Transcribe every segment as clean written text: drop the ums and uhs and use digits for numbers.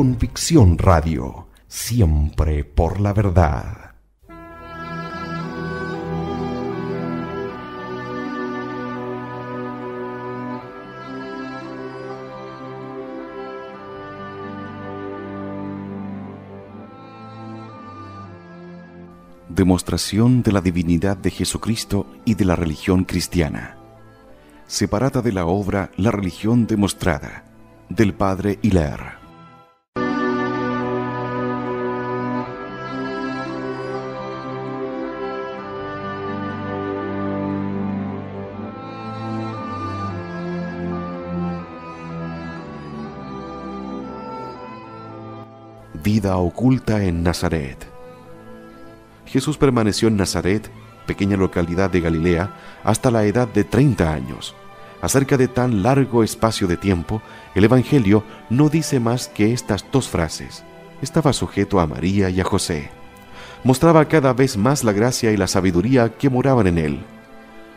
Convicción Radio, siempre por la verdad. Demostración de la divinidad de Jesucristo y de la religión cristiana. Separada de la obra La religión demostrada, del padre Hilaire. Vida oculta en Nazaret. Jesús permaneció en Nazaret, pequeña localidad de Galilea, hasta la edad de 30 años. Acerca de tan largo espacio de tiempo, el Evangelio no dice más que estas dos frases. Estaba sujeto a María y a José. Mostraba cada vez más la gracia y la sabiduría que moraban en él.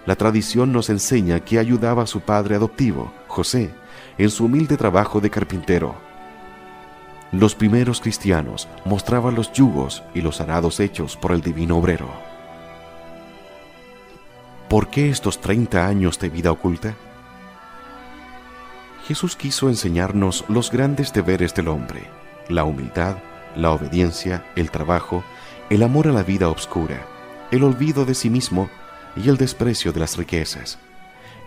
La tradición nos enseña que ayudaba a su padre adoptivo, José, en su humilde trabajo de carpintero. Los primeros cristianos mostraban los yugos y los arados hechos por el divino obrero. ¿Por qué estos 30 años de vida oculta? Jesús quiso enseñarnos los grandes deberes del hombre: la humildad, la obediencia, el trabajo, el amor a la vida obscura, el olvido de sí mismo y el desprecio de las riquezas.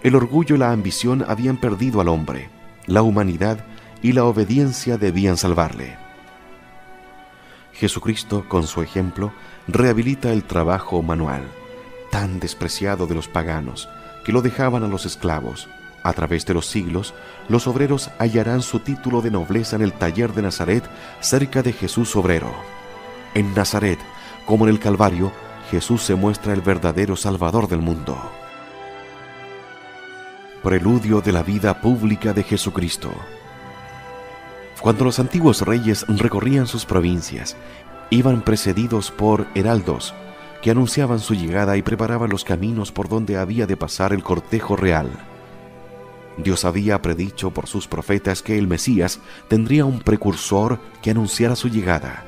El orgullo y la ambición habían perdido al hombre, la humanidad y la obediencia debían salvarle. Jesucristo, con su ejemplo, rehabilita el trabajo manual, tan despreciado de los paganos, que lo dejaban a los esclavos. A través de los siglos, los obreros hallarán su título de nobleza en el taller de Nazaret, cerca de Jesús obrero. En Nazaret, como en el Calvario, Jesús se muestra el verdadero Salvador del mundo. Preludio de la vida pública de Jesucristo. Cuando los antiguos reyes recorrían sus provincias, iban precedidos por heraldos que anunciaban su llegada y preparaban los caminos por donde había de pasar el cortejo real. Dios había predicho por sus profetas que el Mesías tendría un precursor que anunciara su llegada.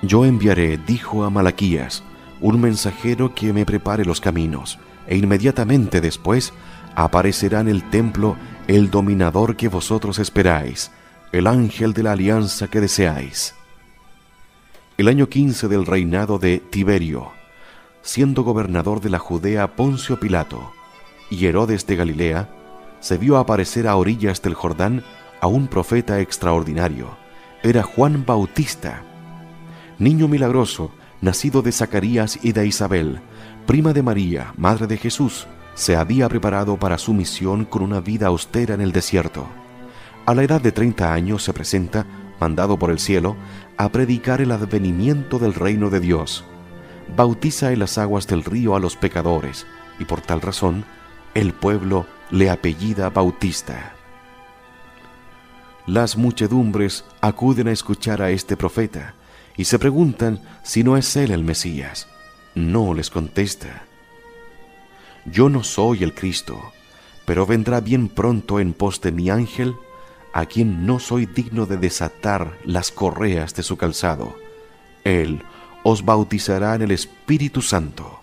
Yo enviaré, dijo a Malaquías, un mensajero que me prepare los caminos, e inmediatamente después aparecerá en el templo el dominador que vosotros esperáis, el ángel de la alianza que deseáis. El año 15 del reinado de Tiberio, siendo gobernador de la Judea Poncio Pilato y Herodes de Galilea, se vio aparecer a orillas del Jordán a un profeta extraordinario. Era Juan Bautista, niño milagroso, nacido de Zacarías y de Isabel, prima de María, madre de Jesús. Se había preparado para su misión con una vida austera en el desierto. A la edad de 30 años se presenta, mandado por el cielo, a predicar el advenimiento del reino de Dios. Bautiza en las aguas del río a los pecadores, y por tal razón, el pueblo le apellida Bautista. Las muchedumbres acuden a escuchar a este profeta, y se preguntan si no es él el Mesías. No les contesta. Yo no soy el Cristo, pero vendrá bien pronto en pos de mi ángel, a quien no soy digno de desatar las correas de su calzado. Él os bautizará en el Espíritu Santo.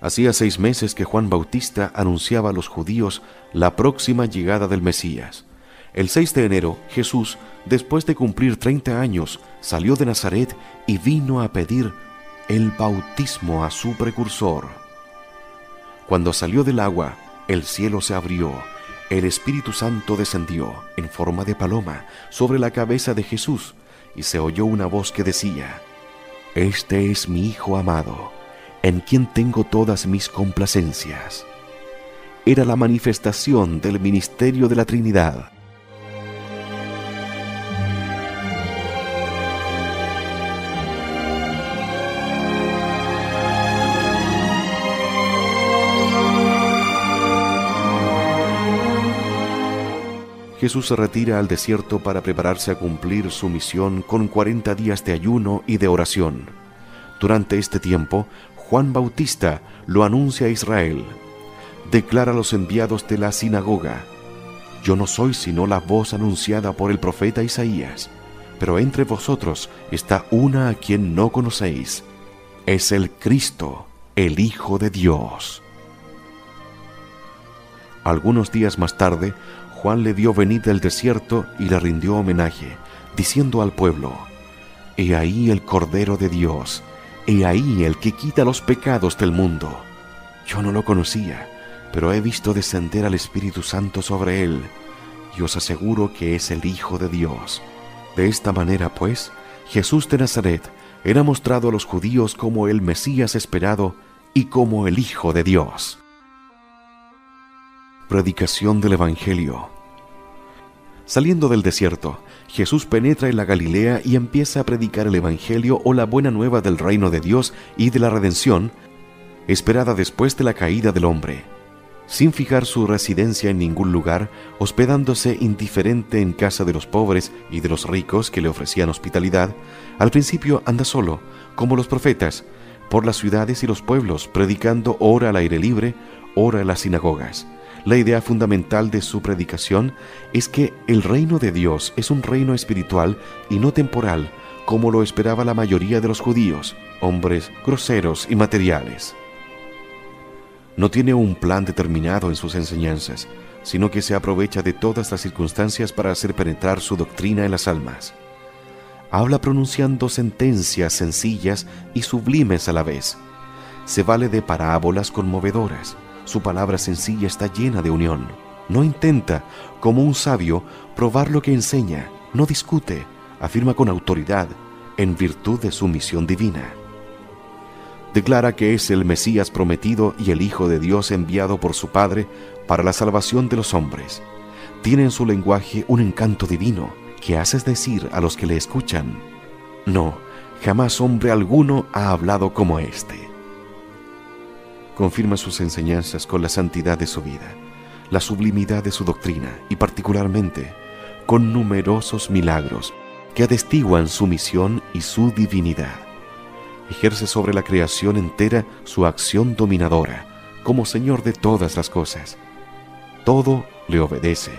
Hacía 6 meses que Juan Bautista anunciaba a los judíos la próxima llegada del Mesías. El 6 de enero, Jesús, después de cumplir 30 años, salió de Nazaret y vino a pedir el bautismo a su precursor. Cuando salió del agua, el cielo se abrió. El Espíritu Santo descendió en forma de paloma sobre la cabeza de Jesús, y se oyó una voz que decía: Este es mi Hijo amado, en quien tengo todas mis complacencias. Era la manifestación del ministerio de la Trinidad. Jesús se retira al desierto para prepararse a cumplir su misión con 40 días de ayuno y de oración. Durante este tiempo, Juan Bautista lo anuncia a Israel. Declara a los enviados de la sinagoga: Yo no soy sino la voz anunciada por el profeta Isaías, pero entre vosotros está una a quien no conocéis. Es el Cristo, el Hijo de Dios. Algunos días más tarde, Juan le vio venir del desierto y le rindió homenaje, diciendo al pueblo: He ahí el Cordero de Dios, he ahí el que quita los pecados del mundo. Yo no lo conocía, pero he visto descender al Espíritu Santo sobre él, y os aseguro que es el Hijo de Dios. De esta manera, pues, Jesús de Nazaret era mostrado a los judíos como el Mesías esperado y como el Hijo de Dios. Predicación del Evangelio. Saliendo del desierto, Jesús penetra en la Galilea y empieza a predicar el Evangelio o la buena nueva del reino de Dios y de la redención, esperada después de la caída del hombre. Sin fijar su residencia en ningún lugar, hospedándose indiferente en casa de los pobres y de los ricos que le ofrecían hospitalidad, al principio anda solo, como los profetas, por las ciudades y los pueblos, predicando ora al aire libre, ora en las sinagogas. La idea fundamental de su predicación es que el reino de Dios es un reino espiritual y no temporal, como lo esperaba la mayoría de los judíos, hombres groseros y materiales. No tiene un plan determinado en sus enseñanzas, sino que se aprovecha de todas las circunstancias para hacer penetrar su doctrina en las almas. Habla pronunciando sentencias sencillas y sublimes a la vez. Se vale de parábolas conmovedoras. Su palabra sencilla está llena de unión. No intenta, como un sabio, probar lo que enseña. No discute, afirma con autoridad, en virtud de su misión divina. Declara que es el Mesías prometido y el Hijo de Dios enviado por su Padre para la salvación de los hombres. Tiene en su lenguaje un encanto divino que hace decir a los que le escuchan: no, jamás hombre alguno ha hablado como éste. Confirma sus enseñanzas con la santidad de su vida, la sublimidad de su doctrina y particularmente con numerosos milagros que atestiguan su misión y su divinidad. Ejerce sobre la creación entera su acción dominadora, como Señor de todas las cosas. Todo le obedece: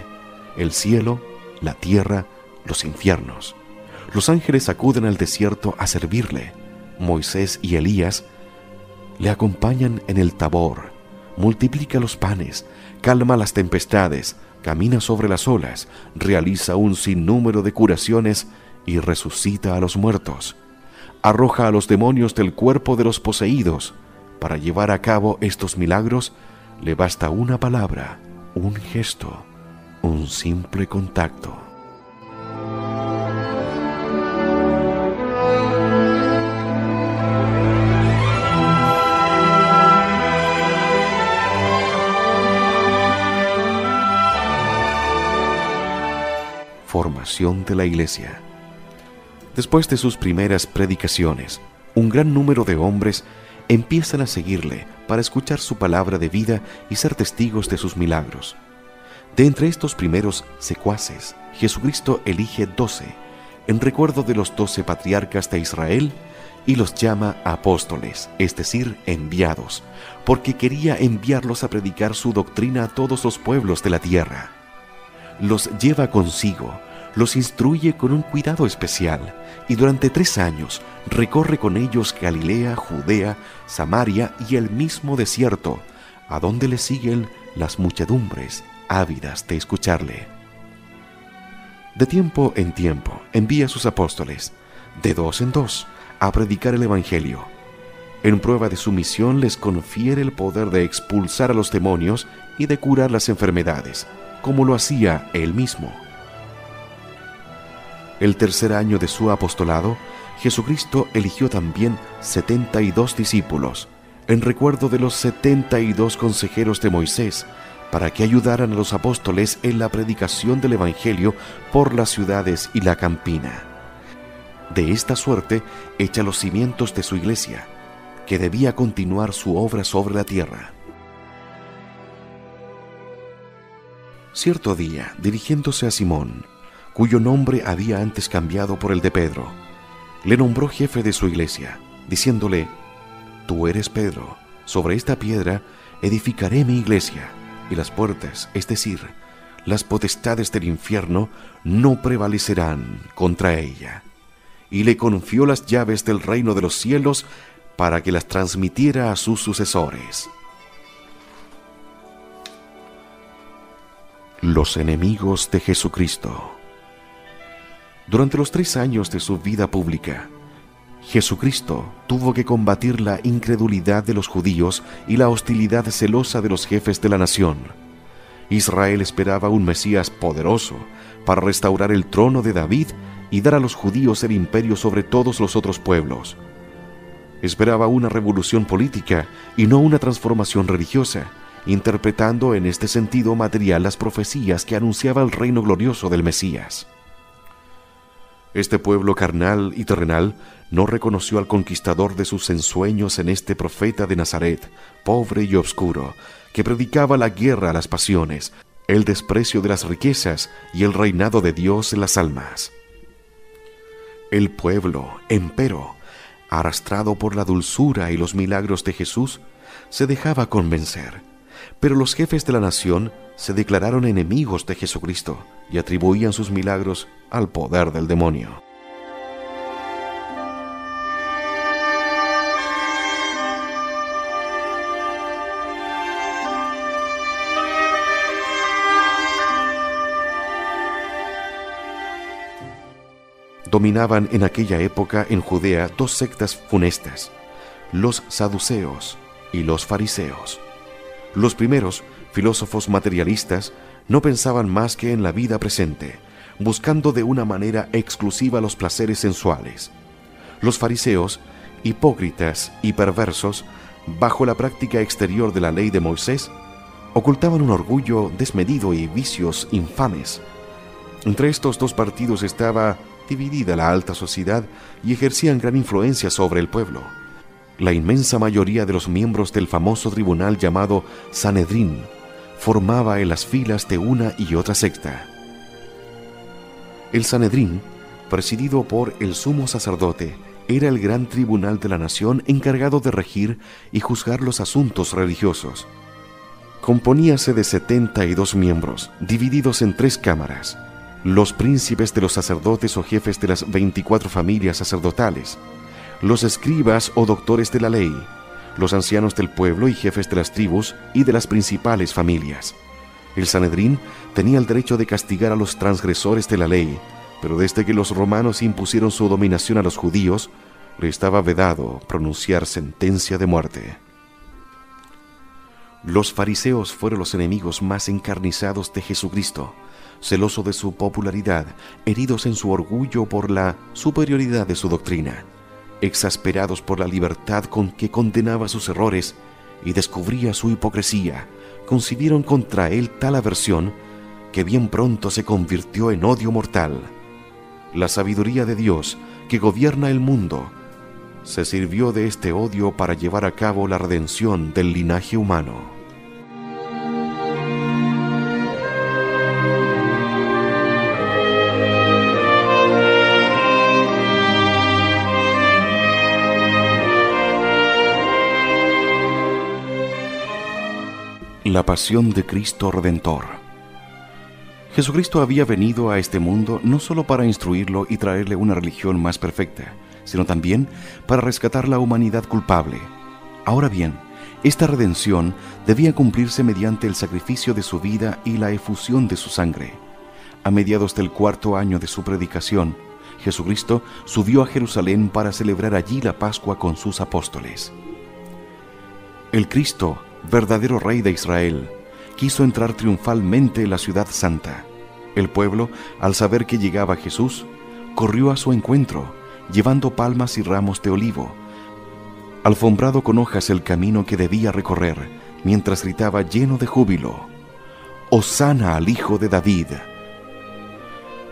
el cielo, la tierra, los infiernos. Los ángeles acuden al desierto a servirle. Moisés y Elías le acompañan en el Tabor. Multiplica los panes, calma las tempestades, camina sobre las olas, realiza un sinnúmero de curaciones y resucita a los muertos. Arroja a los demonios del cuerpo de los poseídos. Para llevar a cabo estos milagros, le basta una palabra, un gesto, un simple contacto. Formación de la Iglesia. Después de sus primeras predicaciones, un gran número de hombres empiezan a seguirle para escuchar su palabra de vida y ser testigos de sus milagros. De entre estos primeros secuaces, Jesucristo elige 12, en recuerdo de los 12 patriarcas de Israel, y los llama apóstoles, es decir, enviados, porque quería enviarlos a predicar su doctrina a todos los pueblos de la tierra. Los lleva consigo, los instruye con un cuidado especial, y durante 3 años recorre con ellos Galilea, Judea, Samaria y el mismo desierto, a donde le siguen las muchedumbres ávidas de escucharle. De tiempo en tiempo envía a sus apóstoles, de 2 en 2, a predicar el Evangelio. En prueba de su misión les confiere el poder de expulsar a los demonios y de curar las enfermedades, como lo hacía él mismo. El tercer año de su apostolado, Jesucristo eligió también 72 discípulos, en recuerdo de los 72 consejeros de Moisés, para que ayudaran a los apóstoles en la predicación del Evangelio por las ciudades y la campina. De esta suerte echa los cimientos de su iglesia, que debía continuar su obra sobre la tierra. Cierto día, dirigiéndose a Simón, cuyo nombre había antes cambiado por el de Pedro, le nombró jefe de su iglesia, diciéndole: Tú eres Pedro, sobre esta piedra edificaré mi iglesia, y las puertas, es decir, las potestades del infierno no prevalecerán contra ella. Y le confió las llaves del reino de los cielos para que las transmitiera a sus sucesores. Los enemigos de Jesucristo. Durante los 3 años de su vida pública, Jesucristo tuvo que combatir la incredulidad de los judíos y la hostilidad celosa de los jefes de la nación. Israel esperaba un Mesías poderoso para restaurar el trono de David y dar a los judíos el imperio sobre todos los otros pueblos. Esperaba una revolución política y no una transformación religiosa, interpretando en este sentido material las profecías que anunciaba el reino glorioso del Mesías. Este pueblo carnal y terrenal no reconoció al conquistador de sus ensueños en este profeta de Nazaret, pobre y obscuro, que predicaba la guerra a las pasiones, el desprecio de las riquezas y el reinado de Dios en las almas. El pueblo, empero, arrastrado por la dulzura y los milagros de Jesús, se dejaba convencer, pero los jefes de la nación se declararon enemigos de Jesucristo y atribuían sus milagros al poder del demonio. Dominaban en aquella época en Judea 2 sectas funestas, los saduceos y los fariseos. Los primeros, filósofos materialistas, no pensaban más que en la vida presente, buscando de una manera exclusiva los placeres sensuales. Los fariseos, hipócritas y perversos, bajo la práctica exterior de la ley de Moisés, ocultaban un orgullo desmedido y vicios infames. Entre estos 2 partidos estaba dividida la alta sociedad y ejercían gran influencia sobre el pueblo. La inmensa mayoría de los miembros del famoso tribunal llamado Sanedrín formaba en las filas de una y otra secta. El Sanedrín, presidido por el sumo sacerdote, era el gran tribunal de la nación encargado de regir y juzgar los asuntos religiosos. Componíase de 72 miembros, divididos en 3 cámaras: los príncipes de los sacerdotes o jefes de las 24 familias sacerdotales, los escribas o doctores de la ley, los ancianos del pueblo y jefes de las tribus y de las principales familias. El Sanedrín tenía el derecho de castigar a los transgresores de la ley, pero desde que los romanos impusieron su dominación a los judíos, le estaba vedado pronunciar sentencia de muerte. Los fariseos fueron los enemigos más encarnizados de Jesucristo, celosos de su popularidad, heridos en su orgullo por la superioridad de su doctrina, exasperados por la libertad con que condenaba sus errores y descubría su hipocresía, concibieron contra él tal aversión que bien pronto se convirtió en odio mortal. La sabiduría de Dios, que gobierna el mundo, se sirvió de este odio para llevar a cabo la redención del linaje humano. La pasión de Cristo Redentor. Jesucristo había venido a este mundo no solo para instruirlo y traerle una religión más perfecta, sino también para rescatar la humanidad culpable. Ahora bien, esta redención debía cumplirse mediante el sacrificio de su vida y la efusión de su sangre. A mediados del 4º año de su predicación, Jesucristo subió a Jerusalén para celebrar allí la Pascua con sus apóstoles. El Cristo, verdadero Rey de Israel, quiso entrar triunfalmente en la ciudad santa. El pueblo, al saber que llegaba Jesús, corrió a su encuentro, llevando palmas y ramos de olivo, alfombrado con hojas el camino que debía recorrer, mientras gritaba lleno de júbilo: «Hosana al Hijo de David».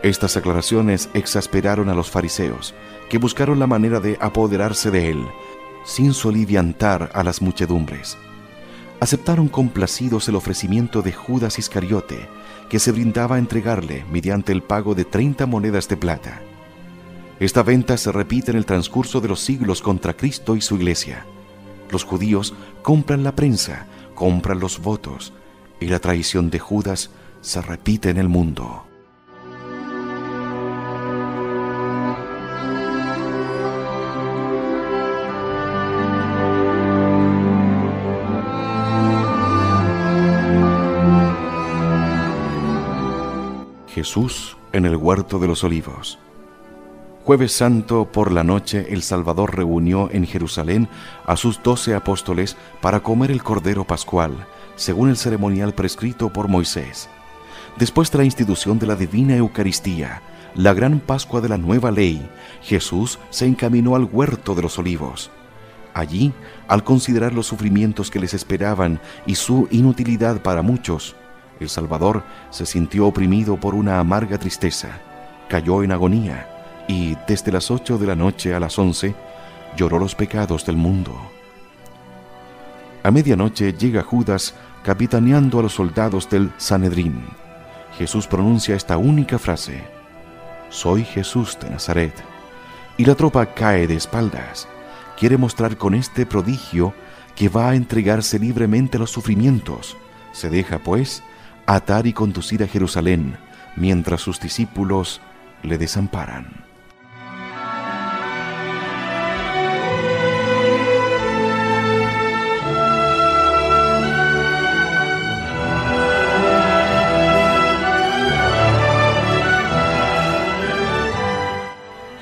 Estas aclaraciones exasperaron a los fariseos, que buscaron la manera de apoderarse de él, sin soliviantar a las muchedumbres. Aceptaron complacidos el ofrecimiento de Judas Iscariote, que se brindaba a entregarle mediante el pago de 30 monedas de plata. Esta venta se repite en el transcurso de los siglos contra Cristo y su iglesia. Los judíos compran la prensa, compran los votos, y la traición de Judas se repite en el mundo. Jesús en el huerto de los olivos. Jueves Santo por la noche el Salvador reunió en Jerusalén a sus 12 apóstoles para comer el Cordero Pascual, según el ceremonial prescrito por Moisés. Después de la institución de la Divina Eucaristía, la gran Pascua de la Nueva Ley, Jesús se encaminó al huerto de los olivos. Allí, al considerar los sufrimientos que les esperaban y su inutilidad para muchos, el Salvador se sintió oprimido por una amarga tristeza, cayó en agonía y, desde las 8 de la noche a las 11, lloró los pecados del mundo. A medianoche llega Judas capitaneando a los soldados del Sanedrín. Jesús pronuncia esta única frase: «Soy Jesús de Nazaret», y la tropa cae de espaldas. Quiere mostrar con este prodigio que va a entregarse libremente a los sufrimientos. Se deja, pues, atar y conducir a Jerusalén, mientras sus discípulos le desamparan.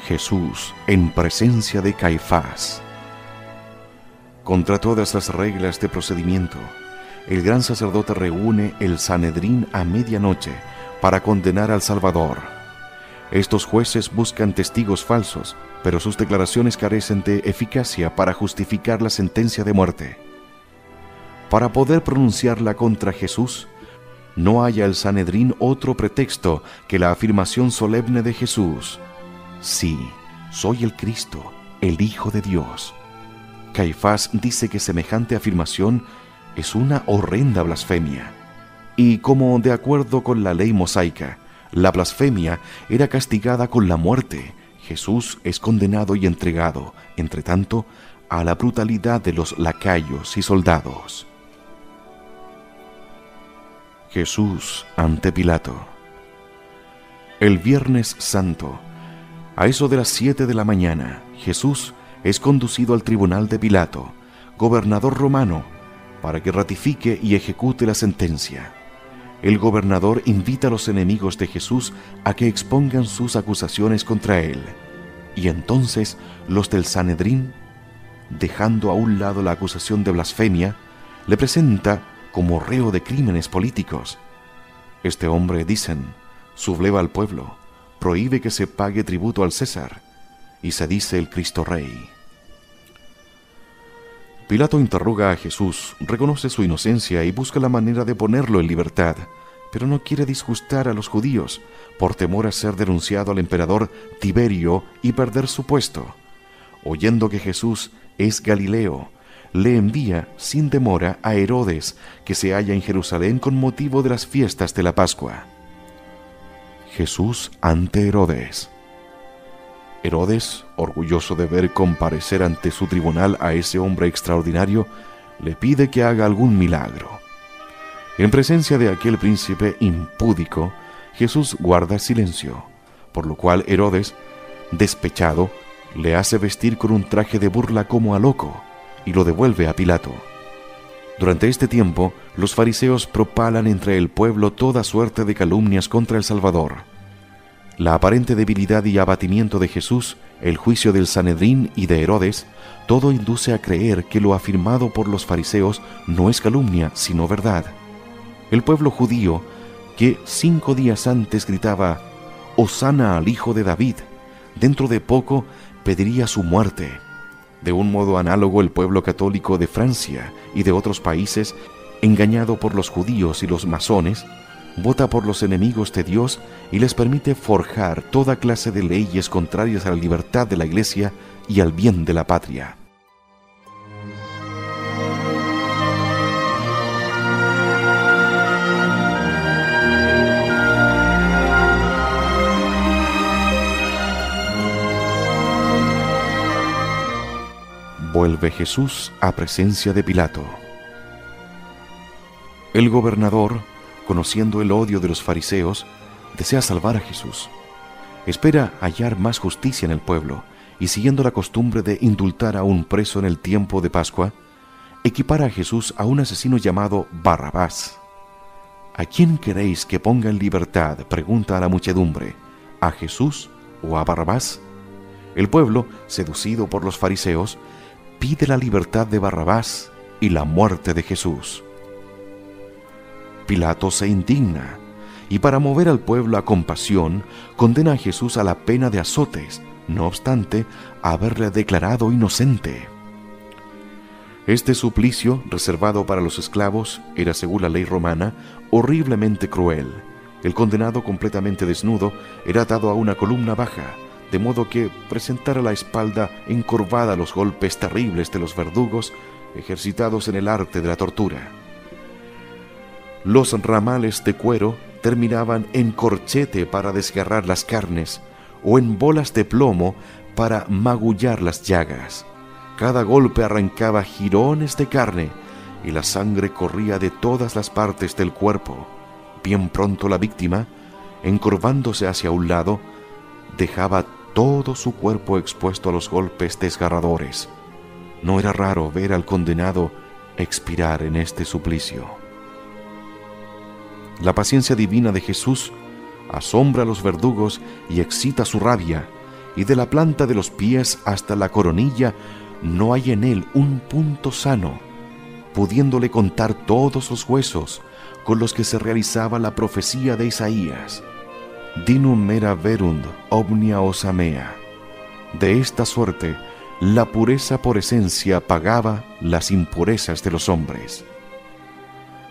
Jesús en presencia de Caifás. Contra todas las reglas de procedimiento, el gran sacerdote reúne el Sanedrín a medianoche para condenar al Salvador. Estos jueces buscan testigos falsos, pero sus declaraciones carecen de eficacia para justificar la sentencia de muerte. Para poder pronunciarla contra Jesús, no haya el Sanedrín otro pretexto que la afirmación solemne de Jesús: «Sí, soy el Cristo, el Hijo de Dios». Caifás dice que semejante afirmación es una horrenda blasfemia. Y como de acuerdo con la ley mosaica, la blasfemia era castigada con la muerte, Jesús es condenado y entregado, entre tanto, a la brutalidad de los lacayos y soldados. Jesús ante Pilato. El Viernes Santo, a eso de las 7 de la mañana, Jesús es conducido al tribunal de Pilato, gobernador romano, para que ratifique y ejecute la sentencia. El gobernador invita a los enemigos de Jesús a que expongan sus acusaciones contra él, y entonces los del Sanedrín, dejando a un lado la acusación de blasfemia, le presenta como reo de crímenes políticos. Este hombre, dicen, subleva al pueblo, prohíbe que se pague tributo al César, y se dice el Cristo Rey. Pilato interroga a Jesús, reconoce su inocencia y busca la manera de ponerlo en libertad, pero no quiere disgustar a los judíos, por temor a ser denunciado al emperador Tiberio y perder su puesto. Oyendo que Jesús es Galileo, le envía sin demora a Herodes, que se halla en Jerusalén con motivo de las fiestas de la Pascua. Jesús ante Herodes. Herodes, orgulloso de ver comparecer ante su tribunal a ese hombre extraordinario, le pide que haga algún milagro. En presencia de aquel príncipe impúdico, Jesús guarda silencio, por lo cual Herodes, despechado, le hace vestir con un traje de burla como a loco y lo devuelve a Pilato. Durante este tiempo, los fariseos propalan entre el pueblo toda suerte de calumnias contra el Salvador. La aparente debilidad y abatimiento de Jesús, el juicio del Sanedrín y de Herodes, todo induce a creer que lo afirmado por los fariseos no es calumnia, sino verdad. El pueblo judío, que 5 días antes gritaba «Hosana al Hijo de David», dentro de poco pediría su muerte. De un modo análogo, el pueblo católico de Francia y de otros países, engañado por los judíos y los masones, vota por los enemigos de Dios y les permite forjar toda clase de leyes contrarias a la libertad de la Iglesia y al bien de la patria. Vuelve Jesús a presencia de Pilato. El gobernador conociendo el odio de los fariseos, desea salvar a Jesús. Espera hallar más justicia en el pueblo y, siguiendo la costumbre de indultar a un preso en el tiempo de Pascua, equipara a Jesús a un asesino llamado Barrabás. ¿A quién queréis que ponga en libertad?, pregunta a la muchedumbre, ¿a Jesús o a Barrabás? El pueblo, seducido por los fariseos, pide la libertad de Barrabás y la muerte de Jesús. Pilato se indigna y, para mover al pueblo a compasión, condena a Jesús a la pena de azotes, no obstante haberle declarado inocente. Este suplicio, reservado para los esclavos, era, según la ley romana, horriblemente cruel. El condenado, completamente desnudo, era atado a una columna baja, de modo que presentara la espalda encorvada a los golpes terribles de los verdugos ejercitados en el arte de la tortura. Los ramales de cuero terminaban en corchete para desgarrar las carnes o en bolas de plomo para magullar las llagas. Cada golpe arrancaba jirones de carne y la sangre corría de todas las partes del cuerpo. Bien pronto la víctima, encorvándose hacia un lado, dejaba todo su cuerpo expuesto a los golpes desgarradores. No era raro ver al condenado expirar en este suplicio. La paciencia divina de Jesús asombra a los verdugos y excita su rabia, y de la planta de los pies hasta la coronilla no hay en él un punto sano, pudiéndole contar todos los huesos con los que se realizaba la profecía de Isaías. Dinum mera verunt omnia ossa mea. De esta suerte, la pureza por esencia pagaba las impurezas de los hombres.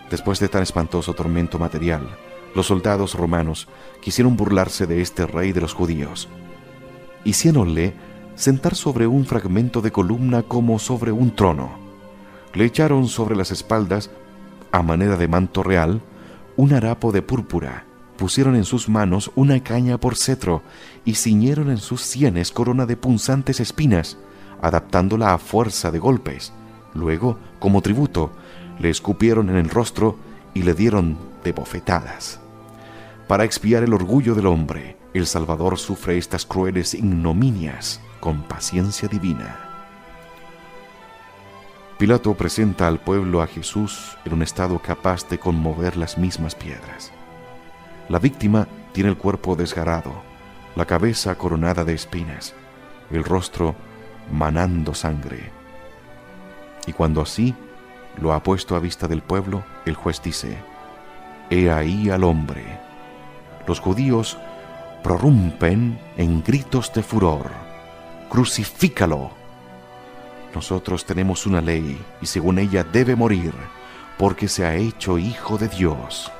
Después de tan espantoso tormento material, los soldados romanos quisieron burlarse de este rey de los judíos. Hiciéronle sentar sobre un fragmento de columna como sobre un trono. Le echaron sobre las espaldas, a manera de manto real, un harapo de púrpura, pusieron en sus manos una caña por cetro y ciñeron en sus sienes corona de punzantes espinas, adaptándola a fuerza de golpes. Luego, como tributo, le escupieron en el rostro y le dieron de bofetadas. Para expiar el orgullo del hombre, el Salvador sufre estas crueles ignominias con paciencia divina. Pilato presenta al pueblo a Jesús en un estado capaz de conmover las mismas piedras. La víctima tiene el cuerpo desgarrado, la cabeza coronada de espinas, el rostro manando sangre. Y cuando así lo ha puesto a vista del pueblo, el juez dice: «He ahí al hombre». Los judíos prorrumpen en gritos de furor: «¡Crucifícalo!». Nosotros tenemos una ley y según ella debe morir, porque se ha hecho hijo de Dios.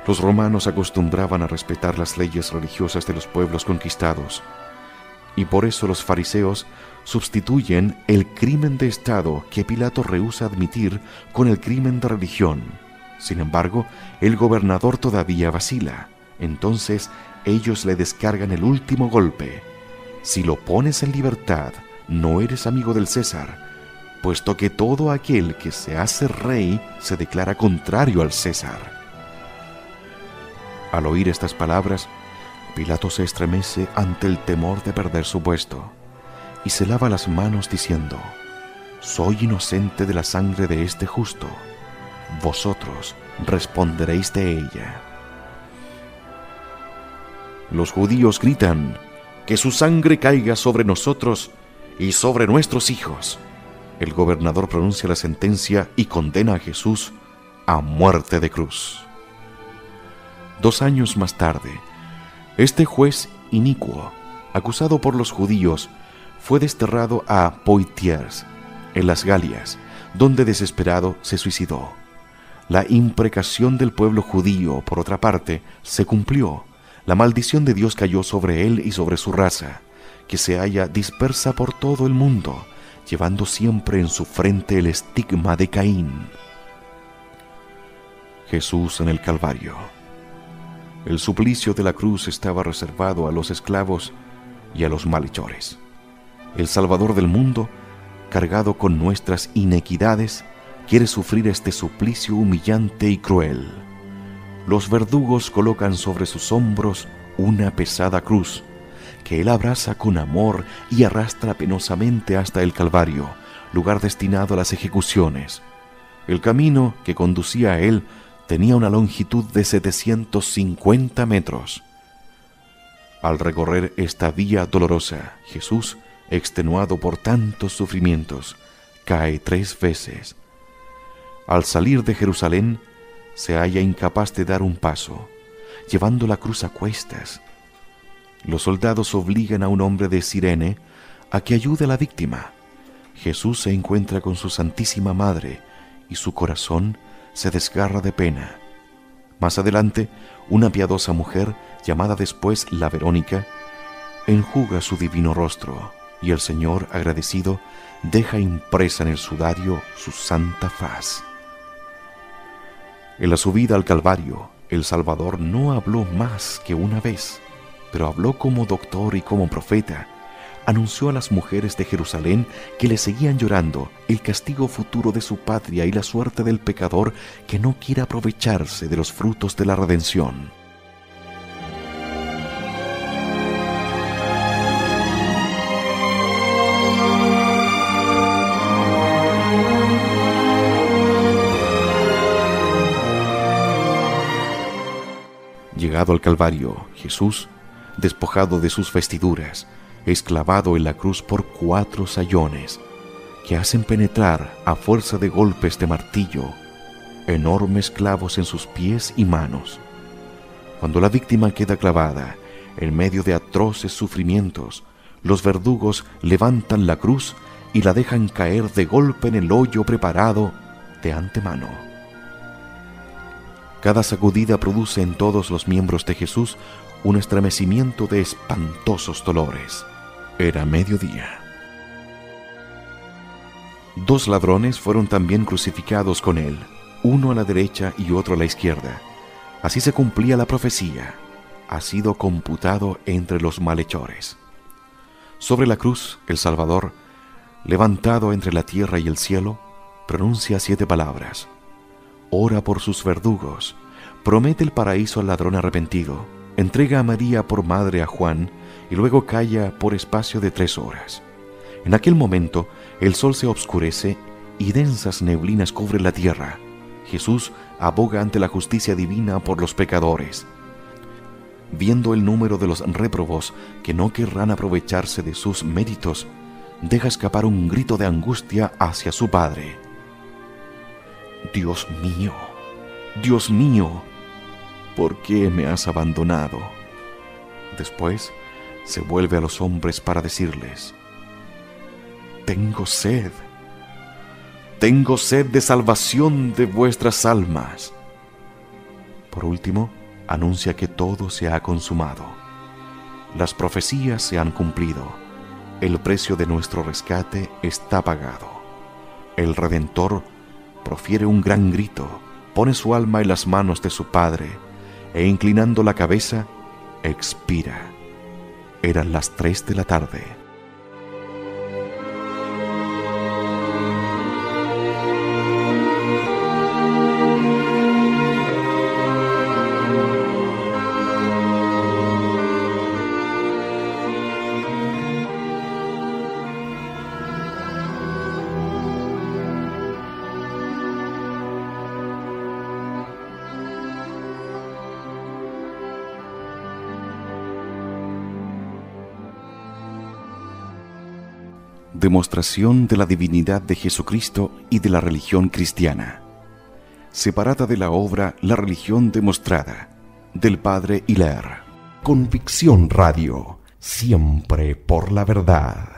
Los romanos acostumbraban a respetar las leyes religiosas de los pueblos conquistados, y por eso los fariseos sustituyen el crimen de Estado que Pilato rehúsa admitir con el crimen de religión. Sin embargo, el gobernador todavía vacila. Entonces ellos le descargan el último golpe: «Si lo pones en libertad, no eres amigo del César, puesto que todo aquel que se hace rey se declara contrario al César». Al oír estas palabras, Pilato se estremece ante el temor de perder su puesto y se lava las manos diciendo: «Soy inocente de la sangre de este justo. Vosotros responderéis de ella». Los judíos gritan: «Que su sangre caiga sobre nosotros y sobre nuestros hijos». El gobernador pronuncia la sentencia y condena a Jesús a muerte de cruz. 2 años más tarde, este juez inicuo, acusado por los judíos, fue desterrado a Poitiers, en las Galias, donde desesperado se suicidó. La imprecación del pueblo judío, por otra parte, se cumplió. La maldición de Dios cayó sobre él y sobre su raza, que se halla dispersa por todo el mundo, llevando siempre en su frente el estigma de Caín. Jesús en el Calvario. El suplicio de la cruz estaba reservado a los esclavos y a los malhechores. El Salvador del mundo, cargado con nuestras inequidades, quiere sufrir este suplicio humillante y cruel. Los verdugos colocan sobre sus hombros una pesada cruz, que él abraza con amor y arrastra penosamente hasta el Calvario, lugar destinado a las ejecuciones. El camino que conducía a él tenía una longitud de 750 metros. Al recorrer esta vía dolorosa, Jesús, extenuado por tantos sufrimientos, cae 3 veces. Al salir de Jerusalén, se halla incapaz de dar un paso, llevando la cruz a cuestas. Los soldados obligan a un hombre de Cirene a que ayude a la víctima. Jesús se encuentra con su Santísima Madre y su corazón se desgarra de pena. Más adelante, una piadosa mujer, llamada después la Verónica, enjuga su divino rostro, y el Señor, agradecido, deja impresa en el sudario su santa faz. En la subida al Calvario, el Salvador no habló más que una vez, pero habló como doctor y como profeta. Anunció a las mujeres de Jerusalén que le seguían llorando el castigo futuro de su patria y la suerte del pecador que no quiere aprovecharse de los frutos de la redención. Llegado al Calvario, Jesús, despojado de sus vestiduras, es clavado en la cruz por 4 sayones, que hacen penetrar a fuerza de golpes de martillo enormes clavos en sus pies y manos. Cuando la víctima queda clavada en medio de atroces sufrimientos, los verdugos levantan la cruz y la dejan caer de golpe en el hoyo preparado de antemano. Cada sacudida produce en todos los miembros de Jesús un estremecimiento de espantosos dolores. Era mediodía. 2 ladrones fueron también crucificados con él, uno a la derecha y otro a la izquierda. Así se cumplía la profecía: ha sido computado entre los malhechores. Sobre la cruz, el Salvador, levantado entre la tierra y el cielo, pronuncia 7 palabras. Ora por sus verdugos, promete el paraíso al ladrón arrepentido, entrega a María por madre a Juan y luego calla por espacio de 3 horas. En aquel momento el sol se obscurece y densas neblinas cubren la tierra. Jesús aboga ante la justicia divina por los pecadores. Viendo el número de los réprobos que no querrán aprovecharse de sus méritos, deja escapar un grito de angustia hacia su Padre. Dios mío, ¿por qué me has abandonado? Después se vuelve a los hombres para decirles: tengo sed de salvación de vuestras almas. Por último, anuncia que todo se ha consumado. Las profecías se han cumplido. El precio de nuestro rescate está pagado. El Redentor profiere un gran grito, pone su alma en las manos de su Padre e inclinando la cabeza, expira. Eran las 3 de la tarde. Demostración de la divinidad de Jesucristo y de la religión cristiana. Separada de la obra La religión demostrada, del padre Hilaire. Convicción Radio, siempre por la verdad.